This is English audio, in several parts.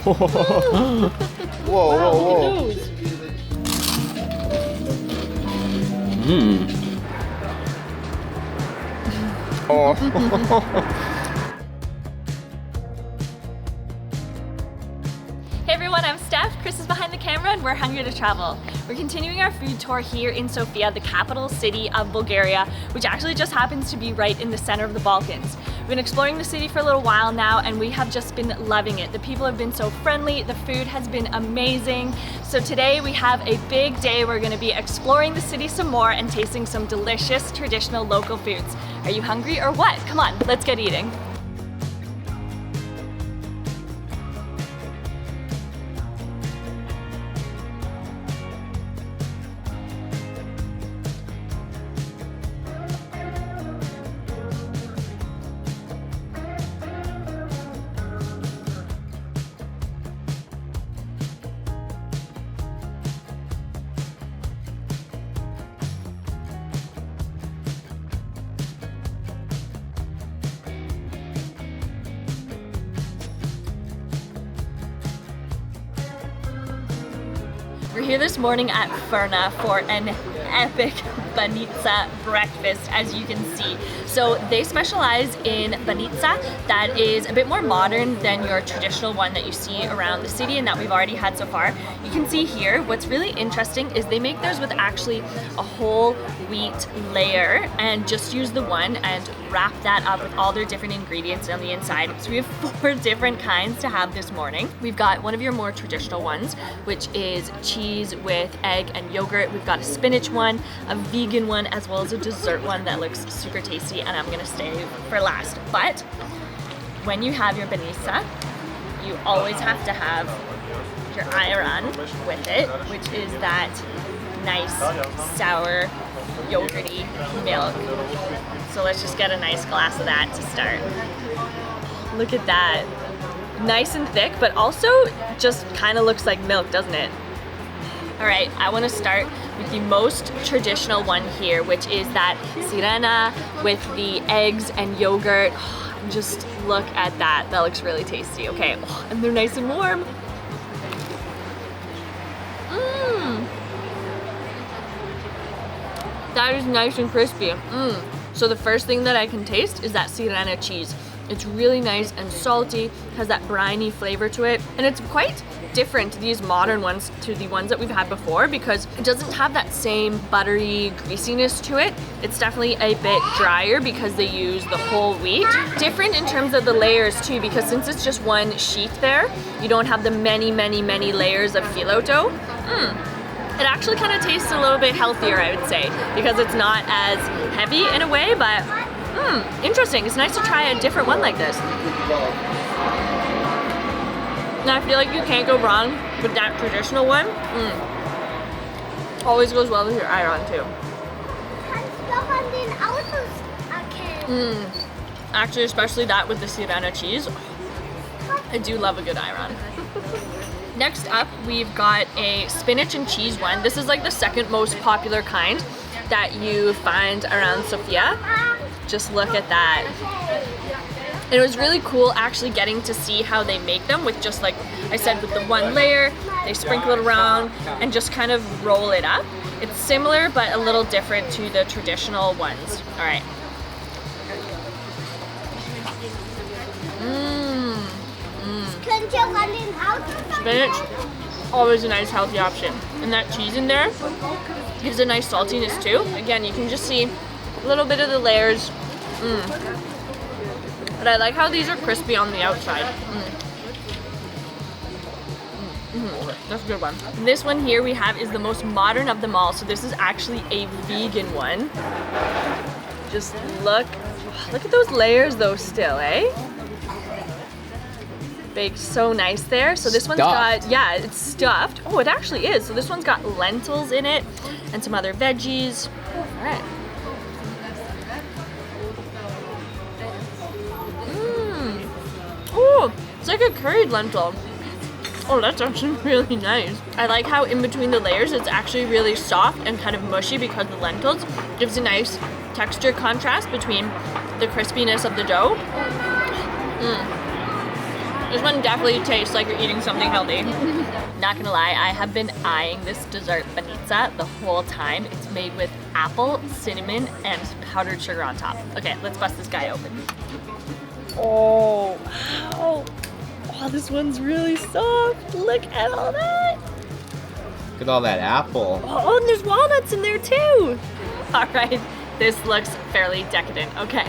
Whoa, Wow, whoa, look at whoa. those. Oh. Hey everyone, I'm Steph. Chris is behind the camera and we're hungry to travel. We're continuing our food tour here in Sofia, the capital city of Bulgaria, which actually just happens to be right in the center of the Balkans. We've been exploring the city for a little while now and we have just been loving it. The people have been so friendly, the food has been amazing. So today we have a big day. We're going to be exploring the city some more and tasting some delicious traditional local foods. Are you hungry or what? Come on, let's get eating. We're here this morning at Furna for an epic banitsa breakfast, as you can see. So they specialize in banitsa that is a bit more modern than your traditional one that you see around the city and that we've already had so far. You can see here, what's really interesting is they make theirs with actually a whole wheat layer and just use the one and wrap that up with all their different ingredients on the inside. So we have 4 different kinds to have this morning. We've got one of your more traditional ones, which is cheese with egg and yogurt. We've got a spinach one, a vegan one, as well as a dessert one that looks super tasty, and I'm gonna save for last. But when you have your banitsa, you always have to have your ayran with it, which is that nice sour yogurty milk. So let's just get a nice glass of that to start. Look at that. Nice and thick, but also just kind of looks like milk, doesn't it? All right, I want to start with the most traditional one here, which is that sirena with the eggs and yogurt. Just look at that. That looks really tasty. Okay, and they're nice and warm. That is nice and crispy. So the first thing that I can taste is that sirena cheese. It's really nice and salty, has that briny flavor to it, and it's quite different, these modern ones, to the ones that we've had before because it doesn't have that same buttery greasiness to it. It's definitely a bit drier because they use the whole wheat. Different in terms of the layers too, because since it's just one sheet there, you don't have the many layers of phyllo dough. It actually kind of tastes a little bit healthier, I would say, because it's not as heavy in a way, but interesting. It's nice to try a different one like this. And I feel like you can't go wrong with that traditional one. Always goes well with your ayran too. Actually, especially that with the sirena cheese. I do love a good ayran. Next up, we've got a spinach and cheese one. This is like the second most popular kind that you find around Sofia. Just look at that. It was really cool actually getting to see how they make them with just, like I said, with the one layer, they sprinkle it around and just kind of roll it up. It's similar but a little different to the traditional ones. All right. Spinach, always a nice healthy option. And that cheese in there gives a nice saltiness too. Again, you can just see a little bit of the layers. But I like how these are crispy on the outside. That's a good one. This one here we have is the most modern of them all. So this is actually a vegan one. Just look at those layers though still, eh? Baked so nice there. So this one's got, yeah, it's stuffed. Oh, it actually is. So this one's got lentils in it and some other veggies. All right. Oh, it's like a curried lentil. Oh, that's actually really nice. I like how in between the layers it's actually really soft and kind of mushy because the lentils gives a nice texture contrast between the crispiness of the dough. This one definitely tastes like you're eating something healthy. Not gonna lie, I have been eyeing this dessert banitsa the whole time. It's made with apple, cinnamon, and powdered sugar on top. Okay, let's bust this guy open. Oh, wow. Oh, this one's really soft. Look at all that. Look at all that apple. Oh, and there's walnuts in there too. All right, this looks fairly decadent. Okay.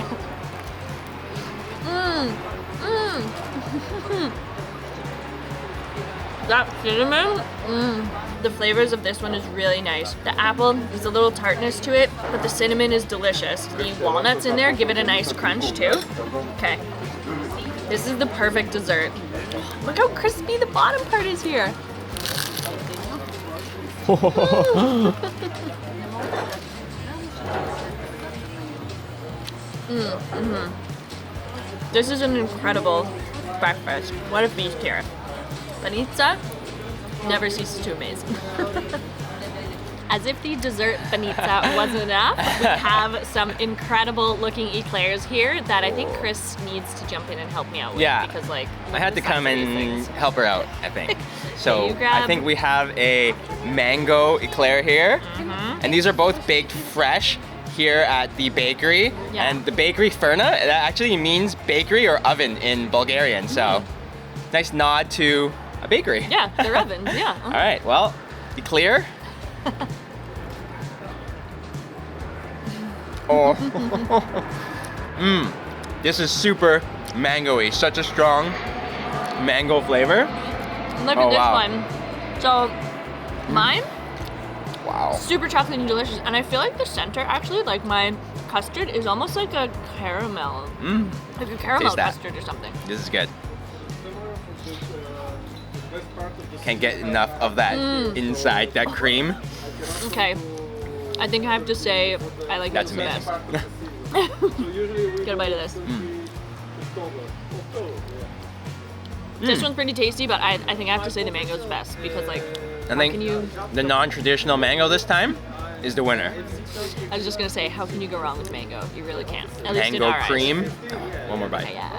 That cinnamon, the flavors of this one is really nice. The apple, there's a little tartness to it, but the cinnamon is delicious. The walnuts in there give it a nice crunch too. Okay, this is the perfect dessert. Look how crispy the bottom part is here. This is an incredible breakfast. What a feast here. Banitsa never ceases to amaze. As if the dessert banitsa wasn't enough, we have some incredible looking eclairs here that I think Chris needs to jump in and help me out with. Yeah. Because like I had to come and help her out, I think. So you grab- I think we have a mango eclair here. And these are both baked fresh here at the bakery. Yeah. And the bakery Furna, that actually means bakery or oven in Bulgarian. So nice nod to a bakery. Yeah, they're ovens, yeah. All right, well, eclair. Oh. This is super mango-y. Such a strong mango flavor. Look Oh, at this wow. one. So mine, Wow. super chocolatey and delicious. And I feel like the center, actually, like my custard is almost like a caramel. Like a caramel Taste that. custard or something. This is good. Can't get enough of that inside, that cream. Okay. I think I have to say I like That's this the amazing. best. Get a bite of this. This one's pretty tasty, but I think I have to say the mango's best because like I think can you- the non-traditional mango this time is the winner. I was just gonna say, how can you go wrong with mango? You really can't. At least in Mango our eyes. cream. One more bite. Yeah.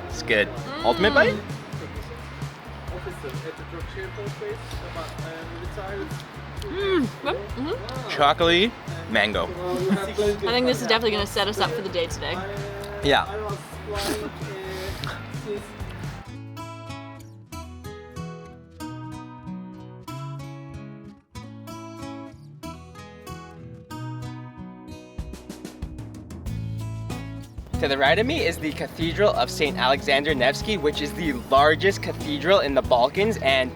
It's good. Ultimate bite? Chocolatey mango. I think this is definitely gonna set us up for the day today. Yeah. To the right of me is the Cathedral of St. Alexander Nevsky, which is the largest cathedral in the Balkans, and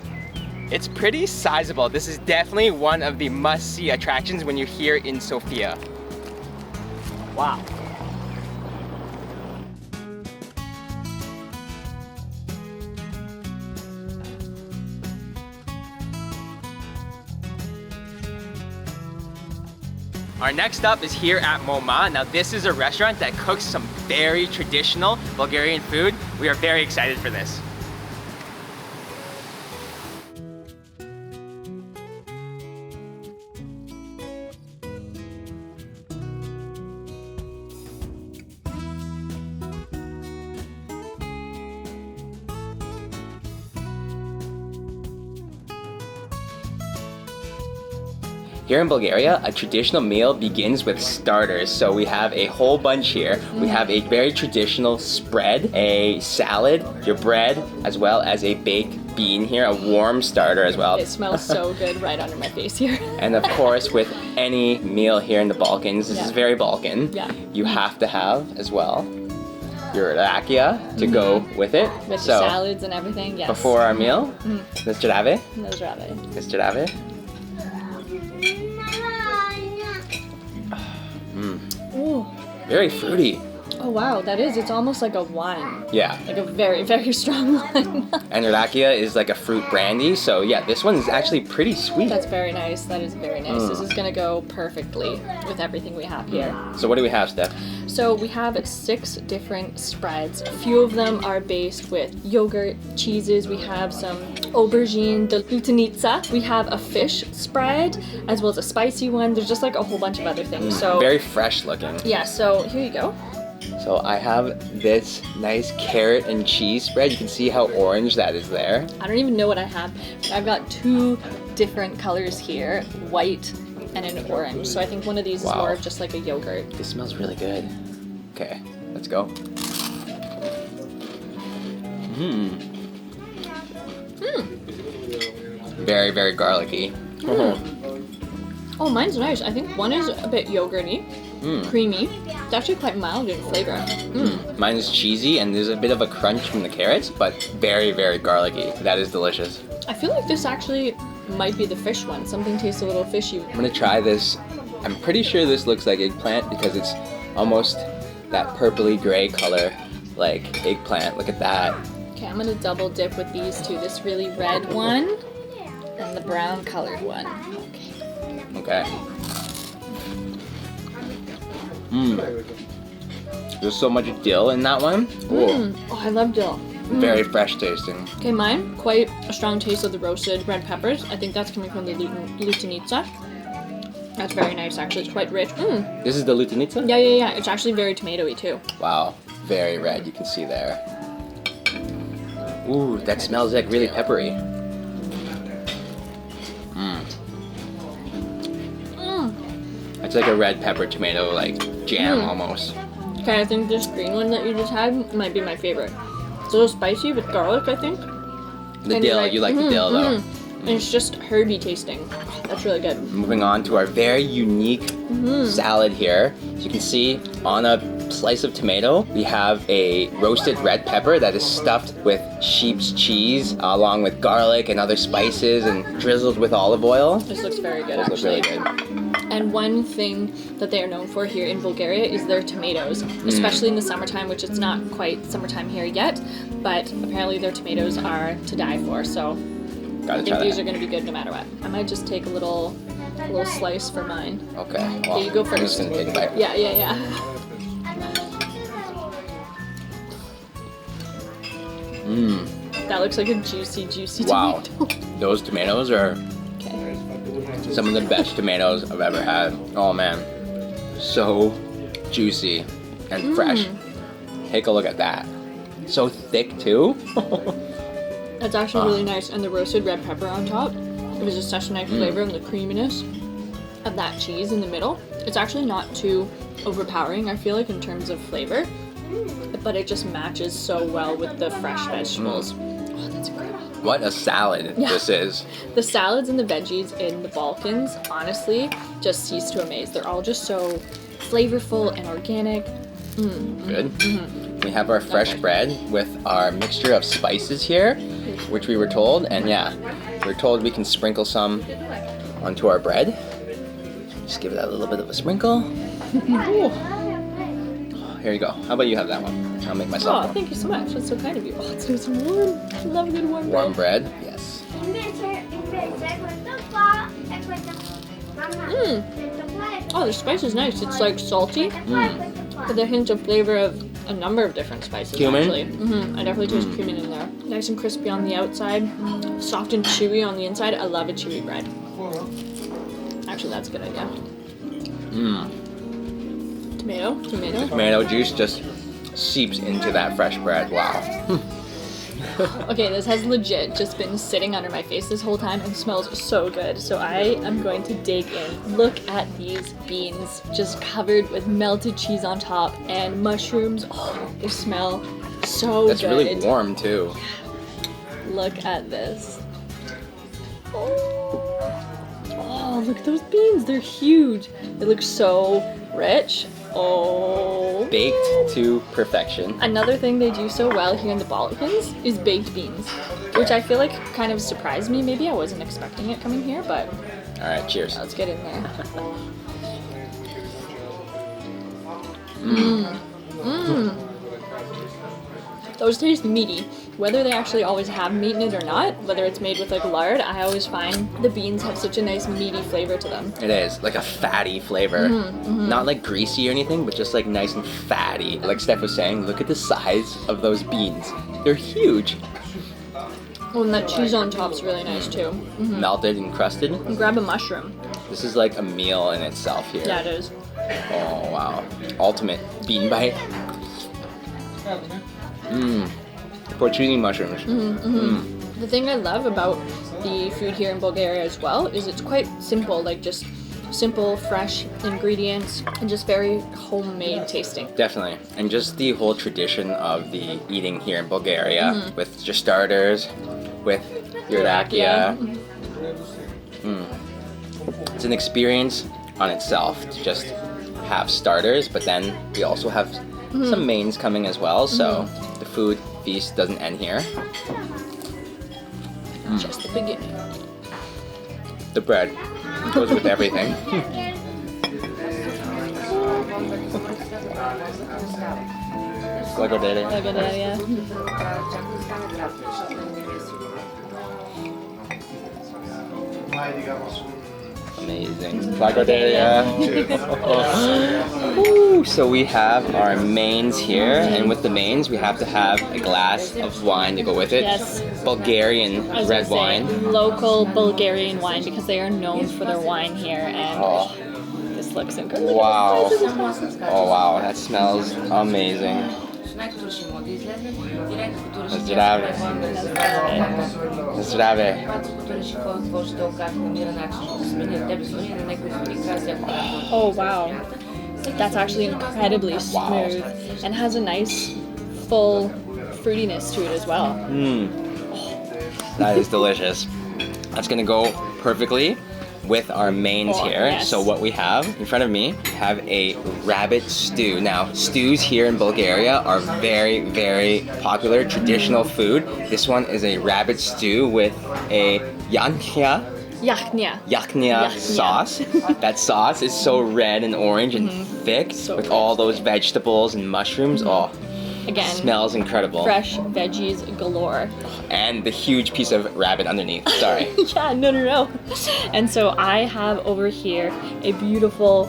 it's pretty sizable. This is definitely one of the must-see attractions when you're here in Sofia. Wow. Our next stop is here at Moma. Now this is a restaurant that cooks some very traditional Bulgarian food. We are very excited for this. Here in Bulgaria, a traditional meal begins with starters. So we have a whole bunch here. We have a very traditional spread, a salad, your bread, as well as a baked bean here, a warm starter as well. It smells so good right under my face here. And of course, with any meal here in the Balkans, this is very Balkan, Yeah. you have to have as well your rakia to go with it. With So the salads and everything, yes. before our meal, zdrave, Those rabbit. zdrave. Ooh. Very fruity. Oh wow, that is. It's almost like a wine. Yeah. Like a very, very strong wine. And rakia is like a fruit brandy, so yeah, this one is actually pretty sweet. That's very nice. That is very nice. This is gonna go perfectly with everything we have here. So what do we have, Steph? So we have 6 different spreads. A few of them are based with yogurt, cheeses. We have some aubergine de lutenica. We have a fish spread, as well as a spicy one. There's just like a whole bunch of other things. So Very fresh looking. yeah, so here you go. So I have this nice carrot and cheese spread. You can see how orange that is there. I don't even know what I have. But I've got two different colors here, white and an orange. So I think one of these is Wow. more of just like a yogurt. This smells really good. Okay, let's go. Very, very garlicky. Oh, mine's nice. I think one is a bit yogurty, creamy. It's actually quite mild in flavor. Mine is cheesy and there's a bit of a crunch from the carrots, but very, very garlicky. That is delicious. I feel like this actually might be the fish one. Something tastes a little fishy. I'm gonna try this. I'm pretty sure this looks like eggplant because it's almost that purpley gray color like eggplant. Look at that. Okay, I'm gonna double dip with these two. This really red one and the brown colored one. Okay. Okay. There's so much dill in that one. Ooh, Oh, I love dill. very fresh tasting. Okay, mine, quite a strong taste of the roasted red peppers. I think that's coming from the lutenica. That's very nice, actually. It's quite rich. This is the lutenica? Yeah. It's actually very tomatoey, too. Wow, very red, you can see there. Ooh, that smells like really peppery. It's like a red pepper tomato like jam almost. Okay, I think this green one that you just had might be my favorite. It's a little spicy with garlic, I think. The And dill, you like the dill though. And it's just herby tasting. That's really good. Moving on to our very unique salad here. As you can see, on a slice of tomato, we have a roasted red pepper that is stuffed with sheep's cheese, along with garlic and other spices, and drizzled with olive oil. This looks very good, This looks actually. really good. And one thing that they are known for here in Bulgaria is their tomatoes, especially in the summertime, which it's not quite summertime here yet, but apparently their tomatoes are to die for. So Gotta I try think these are that. going to be good no matter what. I might just take a little slice for mine. Okay, well, you go I'm just first. gonna take a bite. Yeah. That looks like a juicy Wow, tomato. those tomatoes are Okay. some of the best tomatoes I've ever had. Oh man, so juicy and fresh. Take a look at that. So thick too. That's actually really nice, and the roasted red pepper on top. It was just such a nice flavor, and the creaminess of that cheese in the middle. It's actually not too overpowering, I feel like, in terms of flavor, but it just matches so well with the fresh vegetables. Oh, that's incredible. What a salad this is. The salads and the veggies in the Balkans, honestly, just cease to amaze. They're all just so flavorful and organic. Good. We have our fresh bread with our mixture of spices here, which we were told, and yeah, we're told we can sprinkle some onto our bread. Just give it a little bit of a sprinkle. Ooh. Here you go. How about you have that one? I'll make myself Oh, one. thank you so much. That's so kind of you. Oh, it's nice and warm. I love a good warm bread. Warm bread, yes. Oh, the spice is nice. It's like salty, with a hint of flavor of a number of different spices. Cumin? Actually, I definitely taste cumin in there. Nice and crispy on the outside, soft and chewy on the inside. I love a chewy bread. Actually, that's a good idea. Tomato. Tomato juice just seeps into that fresh bread. Wow. Okay, this has legit just been sitting under my face this whole time and smells so good. So I am going to dig in. Look at these beans just covered with melted cheese on top and mushrooms. Oh, they smell so That's good. really warm too. Look at this. Oh, look at those beans. They're huge. They look so rich. Oh. Baked to perfection. Another thing they do so well here in the Balkans is baked beans, which I feel like kind of surprised me. Maybe I wasn't expecting it coming here, but All right, cheers. let's get in there. Those taste meaty. Whether they actually always have meat in it or not, whether it's made with like lard, I always find the beans have such a nice meaty flavor to them. It is like a fatty flavor. Not like greasy or anything, but just like nice and fatty. Like Steph was saying, look at the size of those beans. They're huge. Oh, and that cheese on top's really nice too. Melted and crusted. And grab a mushroom. This is like a meal in itself here. Yeah, it is. Oh wow. Ultimate bean bite. Porcini mushrooms. The thing I love about the food here in Bulgaria as well is it's quite simple, like just simple, fresh ingredients and just very homemade tasting. Definitely. And just the whole tradition of the eating here in Bulgaria with just starters, with your rakia. It's an experience on itself to just have starters, but then we also have some mains coming as well, so the food feast doesn't end here. Just the beginning. The bread goes with everything. Blagodaria. Blagodaria. Amazing. Blagodaria. Ooh, so we have our mains here, and with the mains we have to have a glass of wine to go with it. Yes. Bulgarian I was red gonna say, wine. local Bulgarian wine because they are known for their wine here, and this looks incredible. Wow. Oh wow, that smells amazing. Zdrave. Zdrave. Oh wow, that's actually incredibly smooth and has a nice full fruitiness to it as well. That is delicious. That's gonna go perfectly with our mains here. Yes. So what we have in front of me, we have a rabbit stew. Now, stews here in Bulgaria are very, very popular, traditional food. This one is a rabbit stew with a yakhnia Yakhnia. sauce. That sauce is so red and orange and thick So with good. all those vegetables and mushrooms. Oh, Again, smells incredible. fresh veggies galore. And the huge piece of rabbit underneath. Sorry. Yeah, no. And so I have over here a beautiful,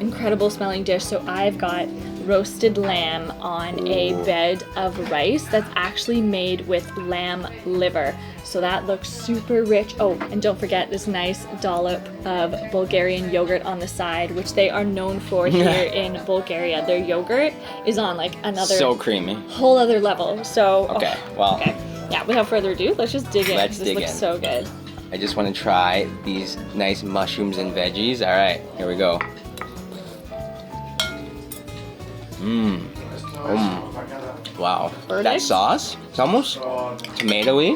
incredible smelling dish. So I've got roasted lamb on a bed of rice that's actually made with lamb liver. So that looks super rich. Oh, and don't forget this nice dollop of Bulgarian yogurt on the side, which they are known for here in Bulgaria. Their yogurt is on like another So creamy. whole other level. So Okay, well, okay. Yeah, without further ado, let's just dig in. Let's 'cause dig this looks in. so good. I just want to try these nice mushrooms and veggies. All right, here we go. Wow, that Verdict? sauce, it's almost tomatoey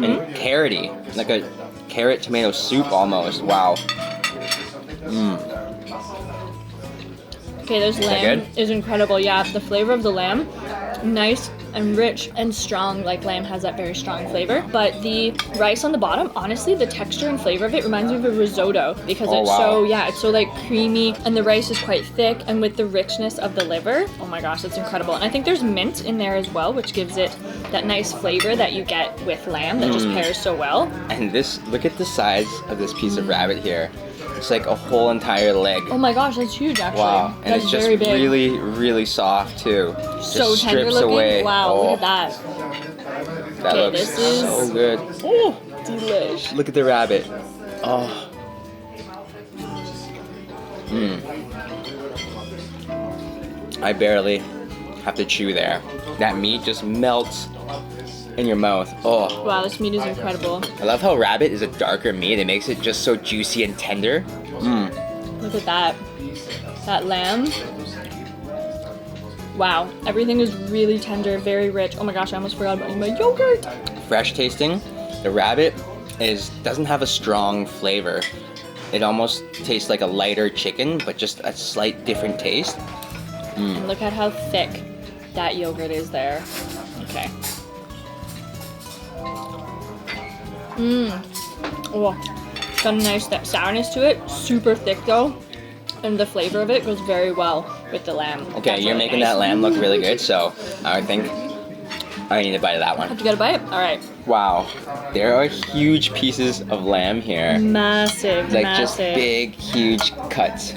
and carroty, like a carrot tomato soup almost. Wow. Okay, this lamb good? is incredible. Yeah, the flavor of the lamb, nice and rich and strong. Like lamb has that very strong flavor. But the rice on the bottom, honestly, the texture and flavor of it reminds me of a risotto because Oh, it's wow. so, yeah, it's so like creamy and the rice is quite thick, and with the richness of the liver, oh my gosh, it's incredible. And I think there's mint in there as well, which gives it that nice flavor that you get with lamb that just pairs so well. And this, look at the size of this piece of rabbit here. It's like a whole entire leg. Oh my gosh, that's huge actually. Wow, and That's it's just very big. really, really soft too. So Just tender strips looking. away. Wow, Oh, look at that. that Okay, looks this is- so good. Oh, delish. Look at the rabbit. Oh. I barely have to chew there. That meat just melts in your mouth. Oh. Wow, this meat is incredible. I love how rabbit is a darker meat. It makes it just so juicy and tender. Look at that. That lamb. Wow, everything is really tender, very rich. Oh my gosh, I almost forgot about my yogurt. Fresh tasting. The rabbit doesn't have a strong flavor. It almost tastes like a lighter chicken, but just a slight different taste. And look at how thick that yogurt is there. Okay. Oh, it's got a nice sourness to it. Super thick though. And the flavor of it goes very well with the lamb. Okay, That's you're really making nice. that lamb look really good, so I think I need a bite of that one. Have to get a bite? Alright. Wow, there are huge pieces of lamb here. Massive, Like massive. just big, huge cuts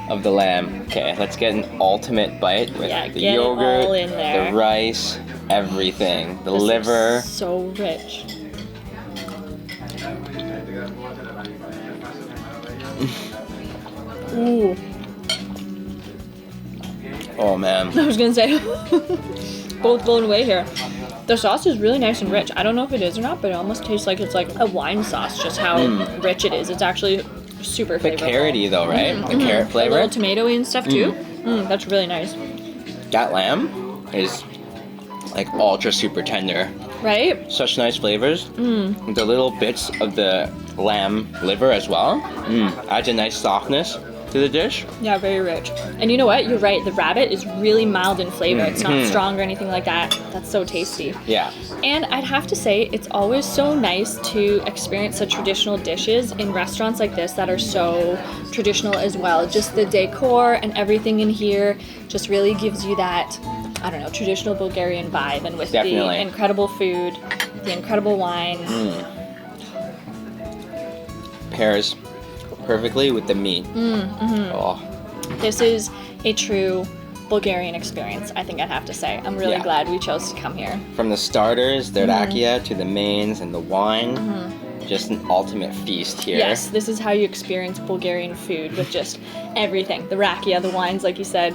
of the lamb. Okay, let's get an ultimate bite with Yeah, the get it yogurt, all in there. the rice, everything. The This looks liver. so rich. Ooh. Oh man. I was gonna say, both blown away here. The sauce is really nice and rich. I don't know if it is or not, but it almost tastes like it's like a wine sauce, just how rich it is. It's actually super Bit flavorful. carroty though, right? The carrot A flavor. little tomatoey and stuff too. That's really nice. That lamb is like ultra super tender. Right? Such nice flavors. The little bits of the lamb liver as well. Adds a nice softness to the dish. Yeah, very rich. And you know what? You're right. The rabbit is really mild in flavor. It's not strong or anything like that. That's so tasty. Yeah. And I'd have to say, it's always so nice to experience such traditional dishes in restaurants like this that are so traditional as well. Just the decor and everything in here just really gives you that, I don't know, traditional Bulgarian vibe. And with Definitely. the incredible food, the incredible wine. Pairs perfectly with the meat. Oh, This is a true Bulgarian experience, I think I'd have to say. I'm really Yeah. glad we chose to come here. from the starters, the rakia, to the mains and the wine. Just an ultimate feast here. Yes, this is how you experience Bulgarian food, with just everything. The rakia, the wines, like you said.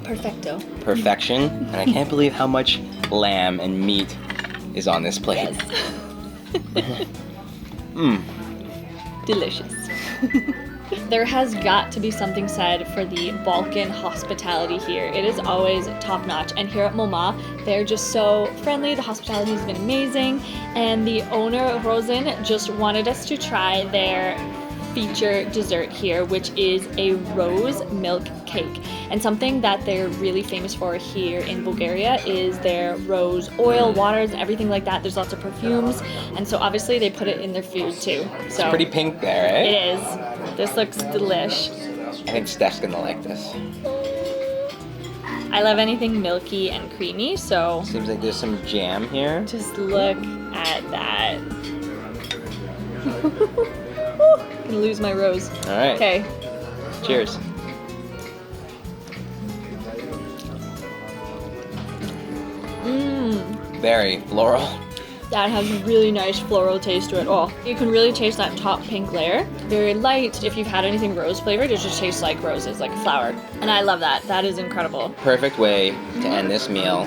Perfecto. Perfection. And I can't believe how much lamb and meat is on this plate. Delicious. There has got to be something said for the Balkan hospitality here. It is always top notch. And here at Moma, they're just so friendly. The hospitality has been amazing. And the owner, Rosen, just wanted us to try their feature dessert here, which is a rose milk cake. And something that they're really famous for here in Bulgaria is their rose oil, waters, and everything like that. There's lots of perfumes. And so obviously they put it in their food too. So It's pretty pink there, eh? it is. This looks delish. I think Steph's gonna like this. I love anything milky and creamy, so Seems like there's some jam here. just look at that. Gonna lose my rose. All right. Okay. Cheers. Very floral. That has a really nice floral taste to it. Oh, you can really taste that top pink layer. Very light. If you've had anything rose flavored, it just tastes like roses, like a flower. And I love that. That is incredible. Perfect way to end this meal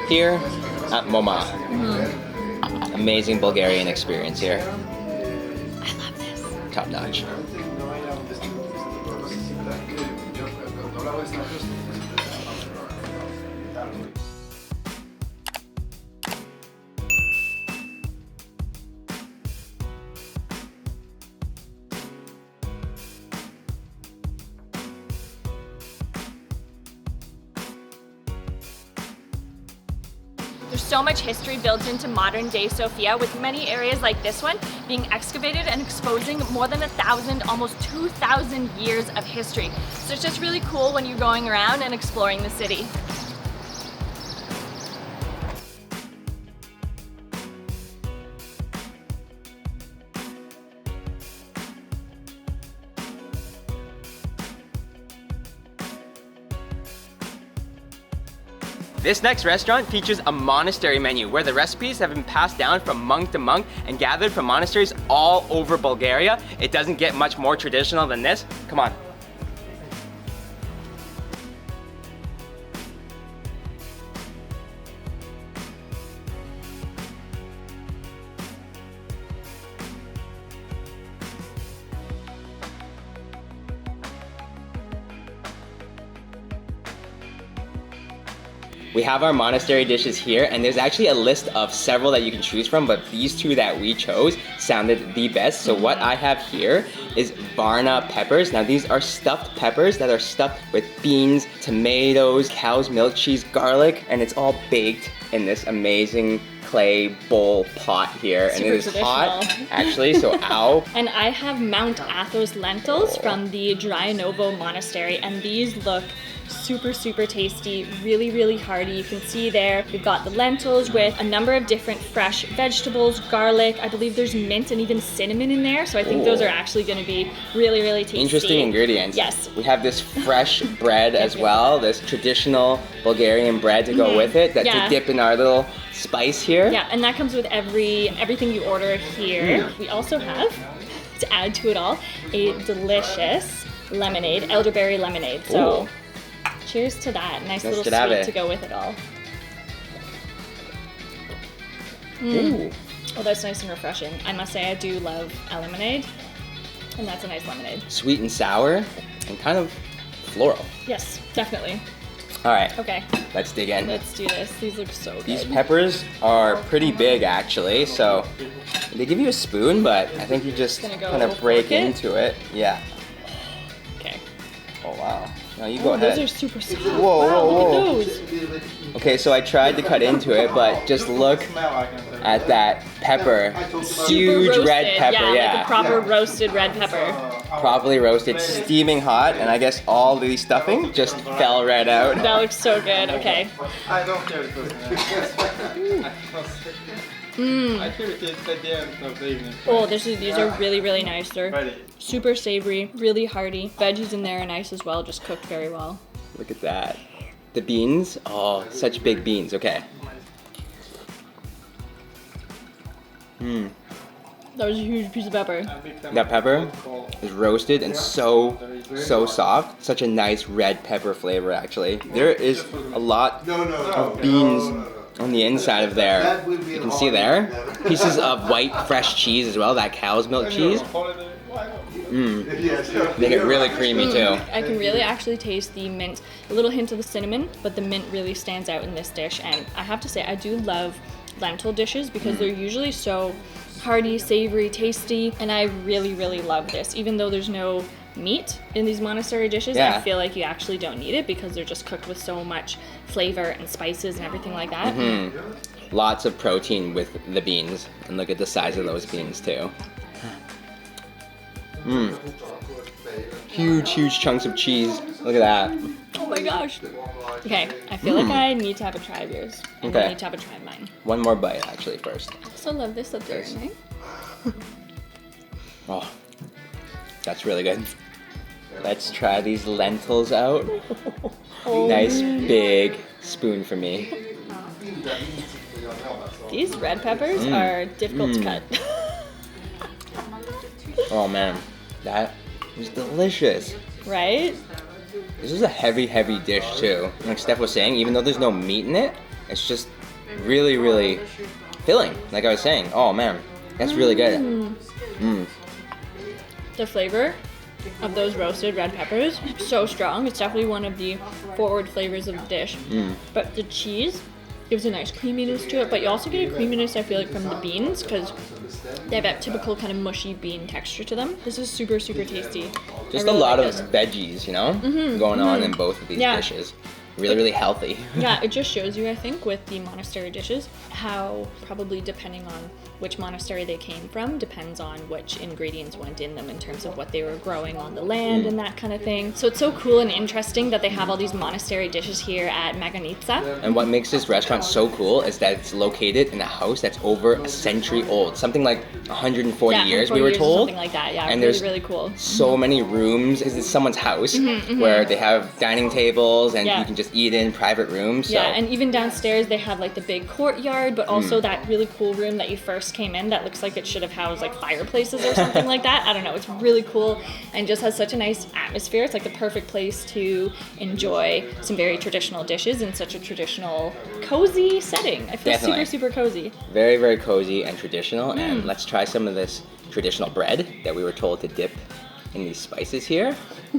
here at Moma. Amazing Bulgarian experience here. I love this. Top notch. There's so much history built into modern day Sofia, with many areas like this one being excavated and exposing more than 1,000, almost 2,000 years of history. So it's just really cool when you're going around and exploring the city. This next restaurant features a monastery menu where the recipes have been passed down from monk to monk and gathered from monasteries all over Bulgaria. It doesn't get much more traditional than this. Come on. We have our monastery dishes here, and there's actually a list of several that you can choose from, but these two that we chose sounded the best. So what I have here is Varna peppers. Now these are stuffed peppers that are stuffed with beans, tomatoes, cow's milk cheese, garlic, and it's all baked in this amazing clay bowl pot here. And Super it is hot, traditional. actually, so ow. And I have Mount Athos lentils from the Dryanovo Monastery, and these look super, super tasty, really, really hearty. You can see there, we've got the lentils with a number of different fresh vegetables, garlic, I believe there's mint and even cinnamon in there, so I think those are actually gonna be really, really tasty. Interesting ingredients. Yes. We have this fresh bread as well, this traditional Bulgarian bread to go with it, that Yeah. to dip in our little spice here. Yeah, and that comes with everything you order here. We also have, to add to it all, a delicious lemonade, elderberry lemonade. So Ooh. cheers to that. Nice Let's little get at sweet it. to go with it all. Ooh. Oh, that's nice and refreshing. I must say I do love a lemonade, and that's a nice lemonade. Sweet and sour, and kind of floral. Yes, definitely. All right, Okay, let's dig in. let's do this. These look so good. These peppers are pretty big, actually. So they give you a spoon, but I think you just Gonna go kind of break fork it? into it. Yeah. Okay. Oh wow. No, you go Oh, ahead. those are super soft. Whoa, Wow, whoa, look whoa. at those. Okay, so I tried to cut into it, but just look at that pepper. Super Huge roasted. red pepper, Like a proper roasted red pepper. Properly roasted, steaming hot, and I guess all the stuffing just fell right out. That looks so good. Okay. I don't care if I should have tasted at the end of the evening. Oh, these are really, really nice. They're Ready. super savory, really hearty. Veggies in there are nice as well, just cooked very well. Look at that. The beans, oh, such big beans. Okay. That was a huge piece of pepper. That pepper is roasted and so soft. Such a nice red pepper flavor, actually. There is a lot of beans on the inside of there. You can see there. Pieces of white fresh cheese as well, that cow's milk cheese. Make it really creamy too. I can really actually taste the mint, a little hint of the cinnamon, but the mint really stands out in this dish. And I have to say, I do love lentil dishes because they're usually so hearty, savory, tasty, and I really, really love this. Even though there's no meat in these monastery dishes, Yeah. I feel like you actually don't need it because they're just cooked with so much flavor and spices and everything like that. Lots of protein with the beans. And look at the size of those beans too. Huge chunks of cheese. Look at that. Oh my gosh. Okay, I feel like I need to have a try of yours. And Okay. I need to have a try of mine. One more bite actually first. I also love this up there, right? Oh, that's really good. Let's try these lentils out. Nice big spoon for me. These red peppers are difficult to cut. Oh man, that was delicious. Right? This is a heavy dish too. Like Steph was saying, even though there's no meat in it, it's just really filling. Like I was saying, oh man, that's really good. The flavor of those roasted red peppers, so strong. It's definitely one of the forward flavors of the dish. But the cheese gives a nice creaminess to it, but you also get a creaminess, I feel like, from the beans because they have that typical kind of mushy bean texture to them. This is super tasty. Just I a really lot like of this. veggies, you know, going on in both of these Yeah. dishes. Really healthy. Yeah, it just shows you, I think, with the monastery dishes, how probably depending on which monastery they came from, depends on which ingredients went in them in terms of what they were growing on the land and that kind of thing. So it's so cool and interesting that they have all these monastery dishes here at Maganica. And what makes this restaurant so cool is that it's located in a house that's over a century old. Something like 140 Yeah, years, 140 we were years or told. something like that. Yeah, And really, there's really cool. so many rooms. 'Cause it's someone's house where they have dining tables and Yeah. you can just eat in private rooms. So. Yeah, and even downstairs they have like the big courtyard, but also that really cool room that you first came in that looks like it should have housed like fireplaces or something like that. I don't know, it's really cool and just has such a nice atmosphere. It's like the perfect place to enjoy some very traditional dishes in such a traditional, cozy setting. I feel Definitely. super cozy. Very cozy and traditional. And let's try some of this traditional bread that we were told to dip in these spices here.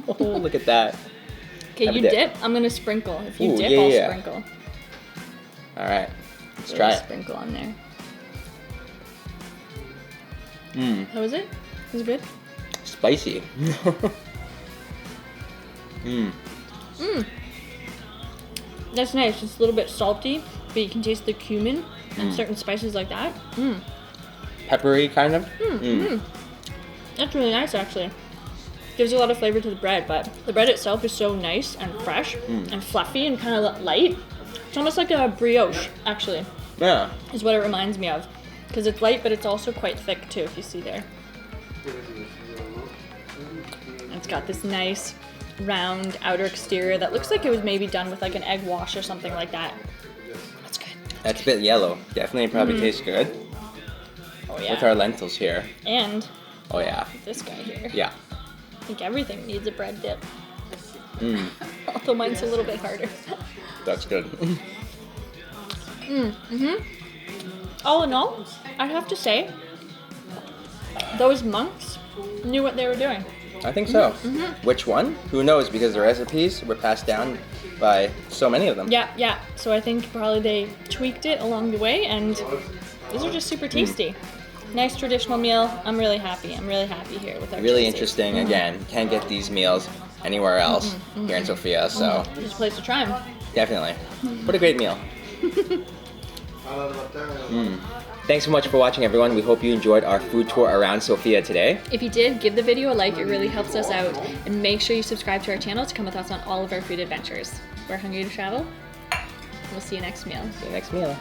Oh, look at that. Okay, Have a you dip. dip. I'm gonna sprinkle. If you Ooh, dip, yeah, I'll yeah. sprinkle. All right, let's Little try it. Sprinkle on there. Mmm, How was it? Was it good? spicy. That's nice. It's a little bit salty, but you can taste the cumin and certain spices like that. Peppery, kind of. That's really nice, actually. Gives a lot of flavor to the bread, but the bread itself is so nice and fresh and fluffy and kind of light. It's almost like a brioche, actually, Yeah. is what it reminds me of. Because it's light, but it's also quite thick, too, if you see there. And it's got this nice, round outer exterior that looks like it was maybe done with like an egg wash or something like that. That's good. That's a bit yellow. Definitely probably tastes good. Oh, yeah. With our lentils here. And Oh yeah. this guy here. Yeah. I think everything needs a bread dip. Although mine's a little bit harder. That's good. All in all, I'd have to say, those monks knew what they were doing. I think so. Which one? Who knows? Because the recipes were passed down by so many of them. Yeah. So I think probably they tweaked it along the way, and these are just super tasty. Nice traditional meal. I'm really happy. I'm really happy here with our Really choices. interesting. Again, you can't get these meals anywhere else here in Sofia, so Just a place to try them. definitely. What a great meal. Thanks so much for watching, everyone. We hope you enjoyed our food tour around Sofia today. If you did, give the video a like. It really helps us out. And make sure you subscribe to our channel to come with us on all of our food adventures. We're hungry to travel. We'll see you next meal. See you next meal.